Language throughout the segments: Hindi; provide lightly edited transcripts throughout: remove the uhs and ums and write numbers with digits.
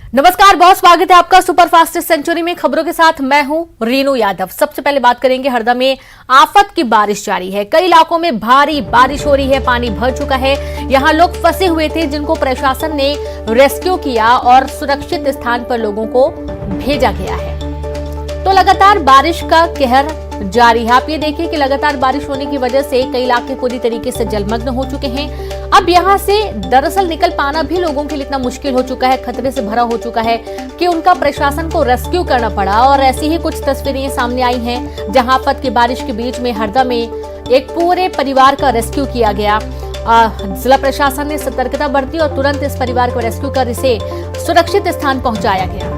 नमस्कार, बहुत स्वागत है आपका सुपर फास्ट सेंचुरी में। खबरों के साथ मैं हूं रीनू यादव। सबसे पहले बात करेंगे हरदा में आफत की बारिश जारी है। कई इलाकों में भारी बारिश हो रही है, पानी भर चुका है। यहां लोग फंसे हुए थे जिनको प्रशासन ने रेस्क्यू किया और सुरक्षित स्थान पर लोगों को भेजा गया है। तो लगातार बारिश का कहर जारी है। आप ये देखिए कि लगातार बारिश होने की वजह से कई इलाके पूरी तरीके से जलमग्न हो चुके हैं। अब यहां से दरअसल निकल पाना भी लोगों के लिए इतना मुश्किल हो चुका है, खतरे से भरा हो चुका है कि उनका प्रशासन को रेस्क्यू करना पड़ा। और ऐसी ही कुछ तस्वीरें सामने आई हैं जहां आफत की बारिश के बीच में हरदा में एक पूरे परिवार का रेस्क्यू किया गया। जिला प्रशासन ने सतर्कता बरती और तुरंत इस परिवार को रेस्क्यू कर इसे सुरक्षित स्थान पहुंचाया गया।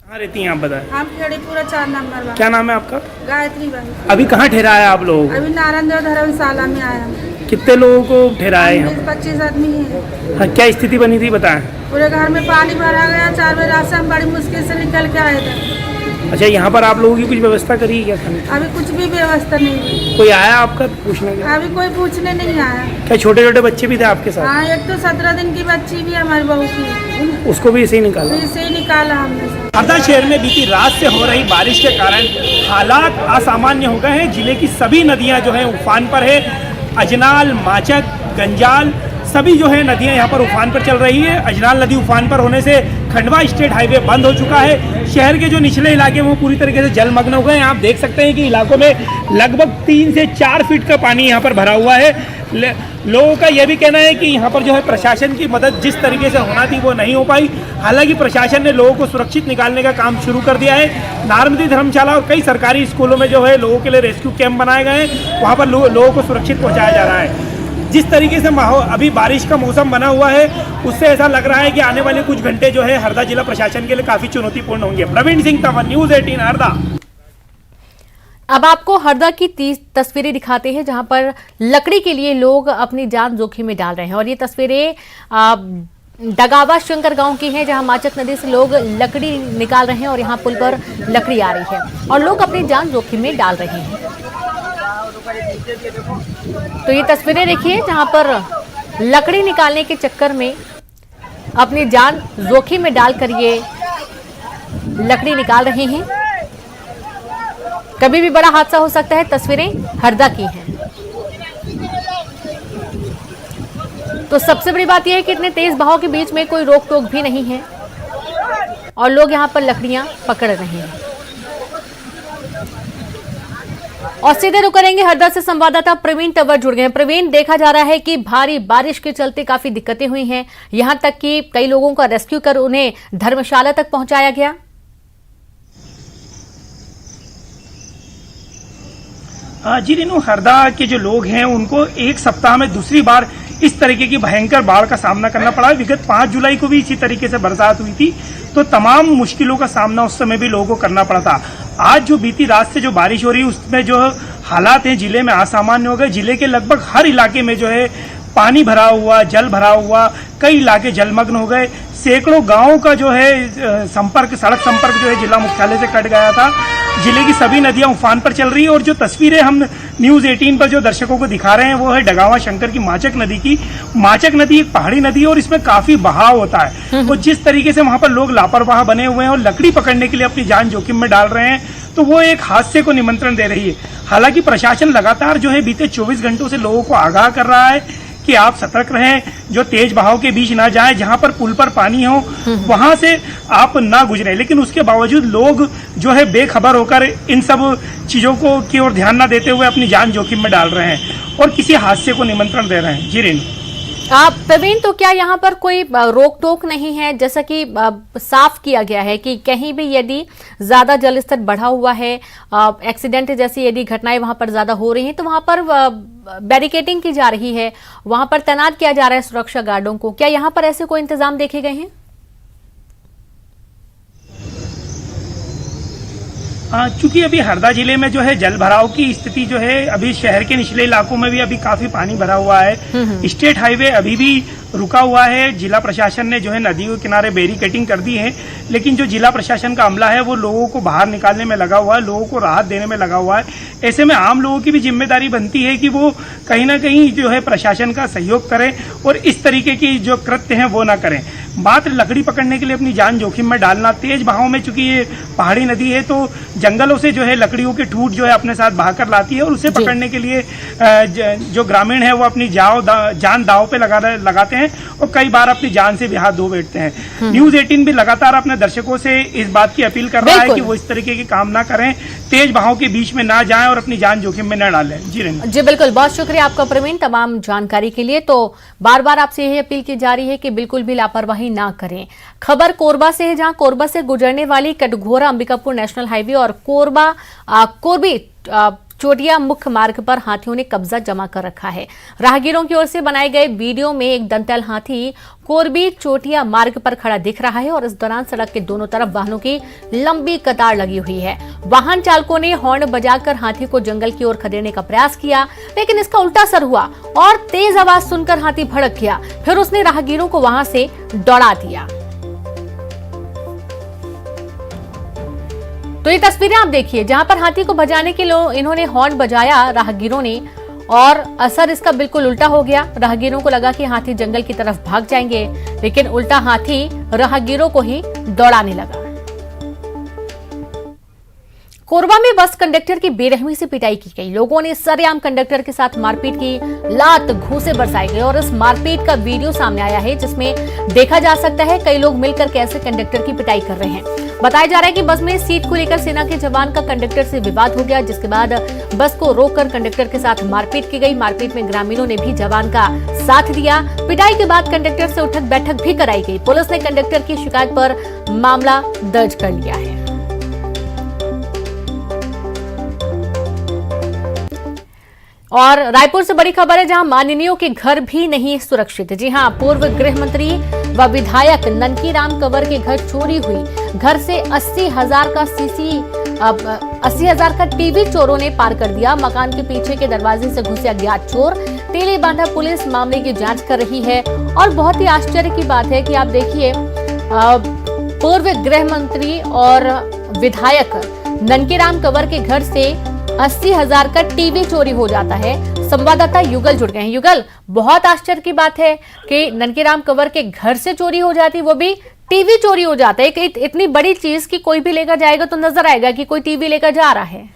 कहाँ रहती हैं आप बताएं? हम खेड़ीपुरा 4 नंबर। क्या नाम है आपका? गायत्री बाई। अभी कहाँ ठहराया है आप लोग? अभी नारायणदेव धर्मशाला में आया हम। कितने लोगों को ठहराया है? 25 आदमी है। हाँ, क्या स्थिति बनी थी बताएं? पूरे घर में पानी भरा गया। 4 बजे रात से हम बड़ी मुश्किल से निकल के आए थे। अच्छा, यहाँ पर आप लोगों की कुछ व्यवस्था करी है क्या खाने? अभी कुछ भी व्यवस्था नहीं है। कोई आया आपका पूछने के? अभी कोई पूछने नहीं आया। क्या छोटे छोटे बच्चे भी थे आपके साथ? हाँ, एक तो 17 दिन की बच्ची भी हमारी बहू की, उसको भी ऐसे ही निकाला? इसे ही निकाला हमने। हरदा शहर में बीती रात से हो रही बारिश के कारण हालात असामान्य हो गए हैं। जिले की सभी नदियां जो है उफान पर है। अजनाल, माचक, गंजाल सभी जो है नदियां यहाँ पर उफान पर चल रही है। अजनाल नदी उफान पर होने से खंडवा स्टेट हाईवे बंद हो चुका है। शहर के जो निचले इलाके वो पूरी तरीके से जलमग्न हो गए हैं। आप देख सकते हैं कि इलाकों में लगभग 3 से 4 फीट का पानी यहाँ पर भरा हुआ है। लोगों का यह भी कहना है कि यहाँ पर जो है प्रशासन की मदद जिस तरीके से होना थी वो नहीं हो पाई। हालांकि प्रशासन ने लोगों को सुरक्षित निकालने का काम शुरू कर दिया है। नारमती धर्मशाला और कई सरकारी स्कूलों में जो है लोगों के लिए रेस्क्यू कैंप बनाए गए हैं। वहाँ पर लोगों को सुरक्षित पहुँचाया जा रहा है। जिस तरीके से माहौल अभी बारिश का मौसम बना हुआ है उससे ऐसा लग रहा है कि आने वाले कुछ घंटे जो है हरदा जिला प्रशासन के लिए काफी चुनौतीपूर्ण होंगे। प्रवीण सिंह तंवर, न्यूज़ 18 हरदा। अब आपको हरदा की 30 तस्वीरें दिखाते हैं जहां पर लकड़ी के लिए लोग अपनी जान जोखिम में डाल रहे हैं। और ये तस्वीरें डगावा शंकर गांव की हैं जहां माचक नदी से लोग लकड़ी निकाल रहे हैं और यहां पुल पर लकड़ी आ रही है और लोग अपनी जान जोखिम में डाल रहे हैं। तो ये तस्वीरें देखिए जहां पर लकड़ी निकालने के चक्कर में अपनी जान जोखिम में डालकर ये लकड़ी निकाल रहे हैं। कभी भी बड़ा हादसा हो सकता है। तस्वीरें हरदा की हैं। तो सबसे बड़ी बात यह है कि इतने तेज बहाव के बीच में कोई रोक टोक भी नहीं है और लोग यहां पर लकड़ियां पकड़ रहे हैं। और सीधे रुक करेंगे हरदा से संवाददाता प्रवीण तंवर जुड़ गए हैं। प्रवीण, देखा जा रहा है कि भारी बारिश के चलते काफी दिक्कतें हुई हैं, यहां तक कि कई लोगों का रेस्क्यू कर उन्हें धर्मशाला तक पहुंचाया गया। जी रेनू, हरदा के जो लोग हैं उनको एक सप्ताह में दूसरी बार इस तरीके की भयंकर बाढ़ का सामना करना पड़ा। विगत 5 जुलाई को भी इसी तरीके से बरसात हुई थी तो तमाम मुश्किलों का सामना उस समय भी लोगों को करना पड़ा था। आज जो बीती रात से जो बारिश हो रही है उसमें जो हालात हैं जिले में असामान्य हो गए। जिले के लगभग हर इलाके में जो है पानी भरा हुआ, जल भरा हुआ, कई इलाके जलमग्न हो गए। सैकड़ों गांवों का जो है संपर्क, सड़क संपर्क जो है जिला मुख्यालय से कट गया था। जिले की सभी नदियां उफान पर चल रही है और जो तस्वीरें हम न्यूज़ 18 पर जो दर्शकों को दिखा रहे हैं वो है डगावा शंकर की माचक नदी की। माचक नदी एक पहाड़ी नदी है और इसमें काफी बहाव होता है। और जिस तरीके से वहां पर लोग लापरवाह बने हुए हैं और लकड़ी पकड़ने के लिए अपनी जान जोखिम में डाल रहे हैं तो वो एक हादसे को निमंत्रण दे रही है। हालांकि प्रशासन लगातार जो है बीते 24 घंटों से लोगों को आगाह कर रहा है कि आप सतर्क रहें, जो तेज बहाव के बीच ना जाएं, जहां पर पुल पर पानी हो वहां से आप ना गुजरें। लेकिन उसके बावजूद लोग जो है बेखबर होकर इन सब चीजों को की ओर ध्यान न देते हुए अपनी जान जोखिम में डाल रहे हैं और किसी हादसे को निमंत्रण दे रहे हैं। जी रेनू। प्रवीण, तो क्या यहाँ पर कोई रोक टोक नहीं है? जैसा कि साफ किया गया है कि कहीं भी यदि ज्यादा जल स्तर बढ़ा हुआ है, एक्सीडेंट जैसी यदि घटनाएं वहां पर ज्यादा हो रही हैं तो वहां पर बैरिकेडिंग की जा रही है, वहां पर तैनात किया जा रहा है सुरक्षा गार्डों को। क्या यहाँ पर ऐसे कोई इंतजाम देखे गए हैं? चूंकि अभी हरदा जिले में जो है जल भराव की स्थिति जो है अभी शहर के निचले इलाकों में भी अभी काफी पानी भरा हुआ है। स्टेट हाईवे अभी भी रुका हुआ है। जिला प्रशासन ने जो है नदी के किनारे बैरिकेडिंग कर दी है, लेकिन जो जिला प्रशासन का अमला है वो लोगों को बाहर निकालने में लगा हुआ है, लोगों को राहत देने में लगा हुआ है। ऐसे में आम लोगों की भी जिम्मेदारी बनती है कि वो कहीं ना कहीं जो है प्रशासन का सहयोग करें और इस तरीके की जो कृत्य हैं वो ना करें। बात लकड़ी पकड़ने के लिए अपनी जान जोखिम में डालना, तेज बहाव में, चूंकि ये पहाड़ी नदी है तो जंगलों से जो है लकड़ियों के ठूट जो है अपने साथ बहाकर लाती है और उसे पकड़ने के लिए जो ग्रामीण है वो अपनी जान दाव पे लगाते हैं और कई बार अपनी जान से भी हाथ धो बैठते हैं। न्यूज 18 भी लगातार अपने दर्शकों से इस बात की अपील कर रहा है कि वो इस तरीके के काम ना करें, तेज बहाव के बीच में ना जाएं और अपनी जान जोखिम में न डालें। जी बिल्कुल, बहुत शुक्रिया आपका प्रवीण तमाम जानकारी के लिए। तो बार बार आपसे यही अपील की जा रही है कि बिल्कुल भी लापरवाही ना करें। खबर कोरबा से है, जहां कोरबा से गुजरने वाली कटघोरा अंबिकापुर नेशनल हाईवे और कोरबी चोटिया मुख्य मार्ग पर हाथियों ने कब्जा जमा कर रखा है। राहगीरों की ओर से बनाए गए वीडियो में एक दंतैल हाथी कोरबी चोटिया मार्ग पर खड़ा दिख रहा है और इस दौरान सड़क के दोनों तरफ वाहनों की लंबी कतार लगी हुई है। वाहन चालकों ने हॉर्न बजाकर हाथी को जंगल की ओर खदेड़ने का प्रयास किया, लेकिन इसका उल्टा असर हुआ और तेज आवाज सुनकर हाथी भड़क गया। फिर उसने राहगीरों को वहां से दौड़ा दिया। तो ये तस्वीरें आप देखिए, जहां पर हाथी को भजाने के लिए इन्होंने हॉर्न बजाया राहगीरों ने और असर इसका बिल्कुल उल्टा हो गया। राहगीरों को लगा कि हाथी जंगल की तरफ भाग जाएंगे, लेकिन उल्टा हाथी राहगीरों को ही दौड़ाने लगा। कोरबा में बस कंडक्टर की बेरहमी से पिटाई की गई। लोगों ने सरेआम कंडक्टर के साथ मारपीट की, लात घूंसे बरसाए गए और इस मारपीट का वीडियो सामने आया है, जिसमें देखा जा सकता है कई लोग मिलकर कैसे कंडक्टर की पिटाई कर रहे हैं। बताया जा रहा है कि बस में सीट को लेकर सेना के जवान का कंडक्टर से विवाद हो गया, जिसके बाद बस को रोककर कंडक्टर के साथ मारपीट की गई। मारपीट में ग्रामीणों ने भी जवान का साथ दिया। पिटाई के बाद कंडक्टर से उठक बैठक भी कराई गई। पुलिस ने कंडक्टर की शिकायत पर मामला दर्ज कर लिया है। और रायपुर से बड़ी खबर है, जहां माननीयों के घर भी नहीं सुरक्षित। जी हां, पूर्व गृह मंत्री व विधायक ननकी राम कंवर के घर चोरी हुई। घर से 80,000 का टीवी चोरों ने पार कर दिया। मकान के पीछे के दरवाजे से घुसे अज्ञात चोर। तेली बांधा पुलिस मामले की जांच कर रही है। और बहुत ही आश्चर्य की बात है कि आप देखिए, पूर्व गृह मंत्री और विधायक ननकी राम कंवर के घर से 80,000 का टीवी चोरी हो जाता है। संवाददाता युगल जुड़ गए हैं। युगल, बहुत आश्चर्य की बात है कि ननकी राम कंवर के घर से चोरी हो जाती, वो भी टीवी चोरी हो जाता है। इतनी बड़ी चीज की कोई भी लेकर जाएगा तो नजर आएगा कि कोई टीवी लेकर जा रहा है।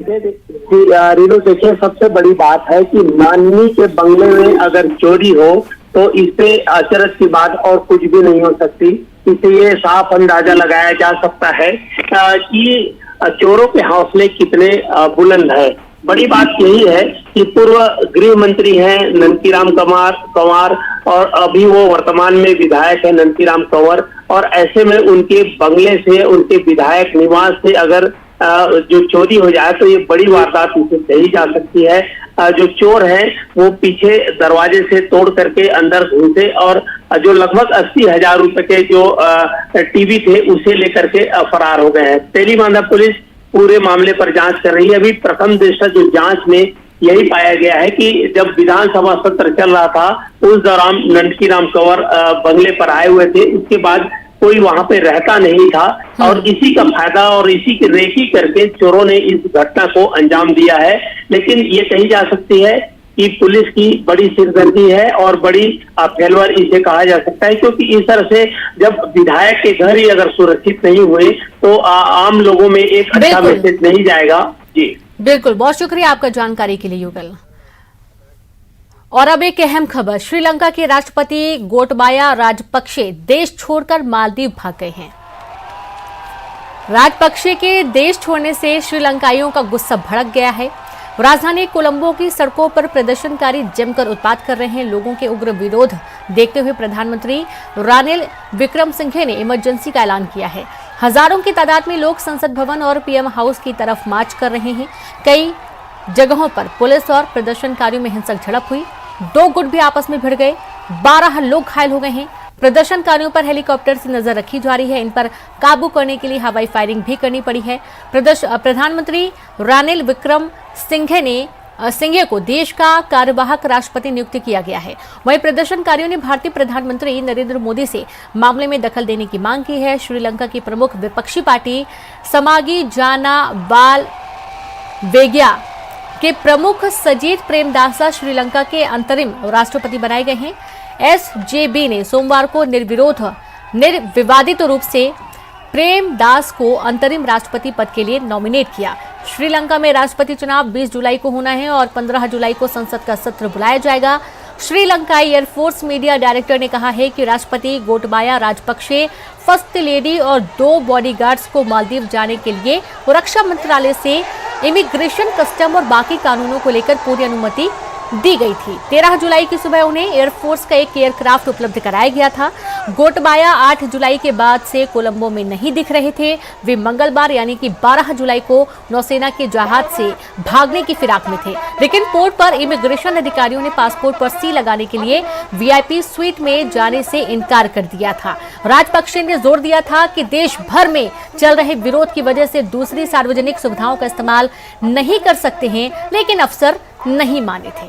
रीनू, देखिए, सबसे बड़ी बात है कि माननी के बंगले में अगर चोरी हो तो इससे आश्चर्य की बात और कुछ भी नहीं हो सकती। इससे ये साफ अंदाजा लगाया जा सकता है कि चोरों के हौसले कितने बुलंद है। बड़ी बात यही है कि पूर्व गृह मंत्री हैं ननकी राम कंवर और अभी वो वर्तमान में विधायक है ननकी राम कंवर, और ऐसे में उनके बंगले से, उनके विधायक निवास से अगर जो चोरी हो जाए तो ये बड़ी वारदात इसे कही जा सकती है। जो चोर हैं वो पीछे दरवाजे से तोड़ करके अंदर घुसे और जो लगभग 80,000 रुपए के जो टीवी थे उसे लेकर के फरार हो गए हैं। तेली बांधा पुलिस पूरे मामले पर जांच कर रही है। अभी प्रथम दृष्टया जो जांच में यही पाया गया है कि जब विधानसभा सत्र चल रहा था उस दौरान ननकी राम कंवर बंगले पर आए हुए थे। उसके बाद कोई वहां पे रहता नहीं था और इसी का फायदा और इसी की रेकी करके चोरों ने इस घटना को अंजाम दिया है। लेकिन ये कही जा सकती है कि पुलिस की बड़ी सिरदर्दी है और बड़ी फेलवर इसे कहा जा सकता है, क्योंकि इस तरह से जब विधायक के घर ही अगर सुरक्षित नहीं हुए तो आम लोगों में एक अच्छा मैसेज नहीं जाएगा। जी बिल्कुल, बहुत शुक्रिया आपका जानकारी के लिए युगल। और अब एक अहम खबर, श्रीलंका के राष्ट्रपति गोटबाया राजपक्षे देश छोड़कर मालदीव भाग गए हैं। राजपक्षे के देश छोड़ने से श्रीलंकाइयों का गुस्सा भड़क गया है। राजधानी कोलंबो की सड़कों पर प्रदर्शनकारी जमकर उत्पात कर रहे हैं। लोगों के उग्र विरोध देखते हुए प्रधानमंत्री रानिल विक्रमसिंघे ने इमरजेंसी का ऐलान किया है। हजारों की तादाद में लोग संसद भवन और पीएम हाउस की तरफ मार्च कर रहे हैं। कई जगहों पर पुलिस और प्रदर्शनकारियों में हिंसक झड़प हुई। 2 गुट भी आपस में भिड़ गए। 12 लोग घायल हो गए हैं। प्रदर्शनकारियों पर हेलीकॉप्टर से नजर रखी जा रही है। इन पर काबू करने के लिए हवाई फायरिंग भी करनी पड़ी है। प्रधानमंत्री रानिल विक्रमसिंघे को देश का कार्यवाहक राष्ट्रपति नियुक्त किया गया है। वहीं प्रदर्शनकारियों ने भारतीय प्रधानमंत्री नरेंद्र मोदी से मामले में दखल देने की मांग की है। श्रीलंका की प्रमुख विपक्षी पार्टी समागी जाना बाल वेगिया के प्रमुख सजीत प्रेमदासा श्रीलंका के अंतरिम राष्ट्रपति बनाए गए हैं। एसजेबी ने सोमवार को निर्विवादित रूप से प्रेम दास को अंतरिम राष्ट्रपति पद के लिए नॉमिनेट किया। श्रीलंका में राष्ट्रपति चुनाव 20 जुलाई को होना है और 15 जुलाई को संसद का सत्र बुलाया जाएगा। श्रीलंकाई एयरफोर्स मीडिया डायरेक्टर ने कहा है कि राष्ट्रपति गोटबाया राजपक्षे, फर्स्ट लेडी और 2 बॉडीगार्ड्स को मालदीव जाने के लिए रक्षा मंत्रालय से इमिग्रेशन, कस्टम और बाकी कानूनों को लेकर पूरी अनुमति दी गई थी। 13 जुलाई की सुबह उन्हें एयरफोर्स का एक एयरक्राफ्ट उपलब्ध कराया गया था। गोटबाया 8 जुलाई के बाद से कोलंबो में नहीं दिख रहे थे। वे मंगलवार यानी कि 12 जुलाई को नौसेना के जहाज से भागने की फिराक में थे, लेकिन पोर्ट पर इमिग्रेशन अधिकारियों ने पासपोर्ट पर सी लगाने के लिए वीआईपी स्वीट में जाने से इनकार कर दिया था। राजपक्षे ने जोर दिया था कि देश भर में चल रहे विरोध की वजह से दूसरी सार्वजनिक सुविधाओं का इस्तेमाल नहीं कर सकते हैं, लेकिन अफसर नहीं माने थे।